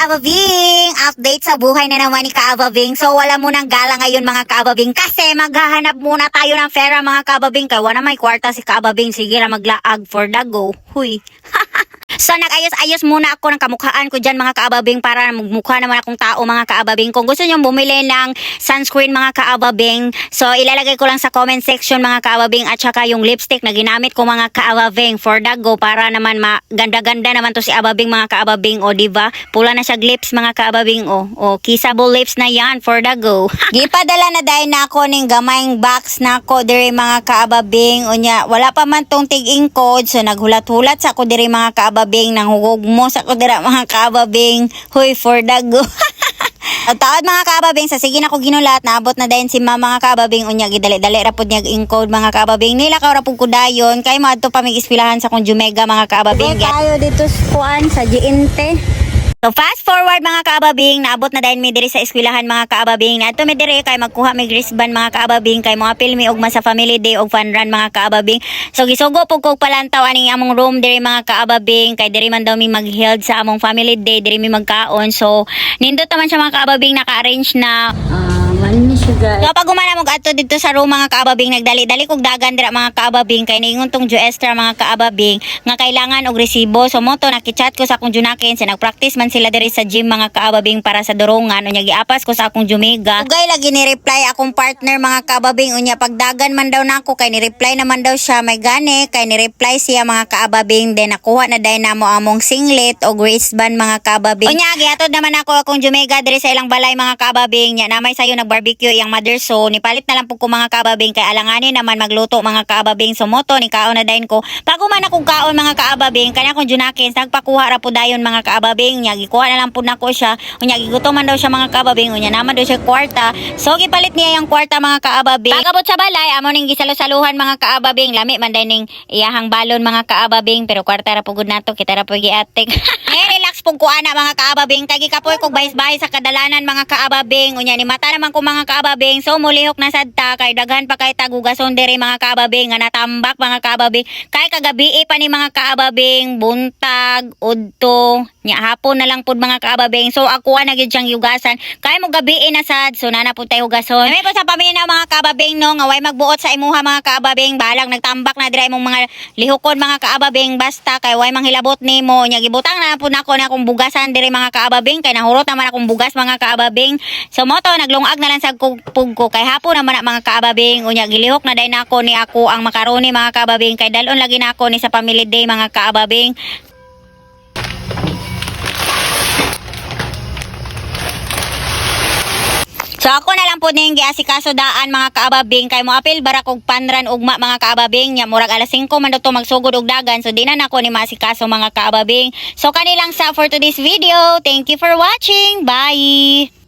kaababing! Update sa buhay na naman ni kaababing. So wala munang gala ngayon mga kaababing kasi maghahanap muna tayo ng pera mga kaababing. Kaya wala may kwarta si kaababing. Sige ra maglaag for the go. Huy. So nag-ayos-ayos muna ako ng kamukhaan ko dyan mga kaababing para magmukha naman akong tao mga kaababing. Kung gusto nyo bumili ng sunscreen mga kaababing, so ilalagay ko lang sa comment section mga kaababing at saka yung lipstick na ginamit ko mga kaababing for the go para naman ganda-ganda naman to si ababing mga kaababing. O diba? Pula na siya lips mga kaababing. O kissable lips na yan for the go. Gipadala na dahil na ako ning gamayng box na ako diri mga kaababing. O nya, wala pa man tong tig-in code so naghulat-hulat sa ako diri mga kaababing. Nang hugog mo sa kudira mga kaababing. Huy for the go. At taod mga kaababing sa sige na ko ginulat naabot na dayon si mama mga kaababing unya gidali-dali ra pud niya encode mga kaababing nila ka ra pud ko dayon kay madto pa mig ispilahan sa kung Jumega mga kaababing. Tayo dito sa kuan sa Giinte. So fast forward mga kaababing, naabot na dahil mi diri sa eskwelahan mga kaababing. Naadto mi diri kay magkuha mi wristband mga kaababing kay mga pilmi ugma sa family day og fun run mga kaababing. So gisugo pug kog palantaw aning among room diri mga kaababing kay diri man daw mi mag-held sa among family day, diri mi magkaon. So nindot naman siya mga kaababing naka-arrange na Mani siya guys. so pag umana mo adto dito sa room mga kaababing nagdali-dali kog dagan dira mga kaababing kay niingon tong Extra mga kaababing nga kailangan og resibo. So moto nakichat ko sa akong Junakin sa nagpractice man sila diri sa gym mga kaababing para sa durungan unya giapas ko sa akong Jumega. Ugay lagi ni reply akong partner mga kaababing unya pagdagan man daw nako kay ni reply naman daw siya may gani kay ni reply siya mga kaababing then nakuha na dai namo among singlet og wristband mga kaababing. Unya gihatod naman ako akong Jumega diri sa ilang balay mga kaababing nya namay sayo barbecue iyang mother so nipalit na lang po ko mga kaababing kay alanganin naman magluto mga kaababing so moto ni kaon na dayon ko pag man akong kaon mga kaababing kanya kong Junakin nagpakuha ra po dayon mga kaababing nya gikuha na lang po nako siya unya gigutom man daw siya mga kaababing unya naman daw siya kwarta so gipalit niya yung kwarta mga kaababing pagabot sa balay amo ning gisalo-saluhan mga kaababing lami man dayon ning iyahang balon mga kaababing pero kwarta ra pugod nato kita ra po giatik relax pug ko ana mga kaababing tagi kapoy kog bahis-bahis sa kadalanan mga kaababing unya ni mata naman ko mga kaababing so mulihok na sadta kay daghan pa kay tagugason diri mga kaababing nga natambak mga kaababing kay kagabi pa ni mga kaababing buntag udto nya hapon na lang pud mga kaababing so ako na gyud siyang yugasan kay mo gabi na sad so nana pud tay hugason may po sa pamilya mga kaababing no nga way magbuot sa imuha mga kaababing balang nagtambak na diri imong mga lihokon mga kaababing basta kay way manghilabot nimo nya gibutang na pud nako na akong bugasan diri mga kaababing kay nahurot naman akong bugas mga kaababing so moto naglungag na lang sa pugko kay hapon naman na mga kaababing unya gilihok na day nako ni ako ang makaroni mga kaababing kay dalon lagi nako ni sa family day mga kaababing. So ako na lang po ning giasikaso daan mga kaababing kay mo apil bara kog panran ugma mga kaababing nya murag alas 5 man daw to magsugod og dagan so di na nako ni maasikaso mga kaababing. So kanilang sa for today's video. Thank you for watching. Bye.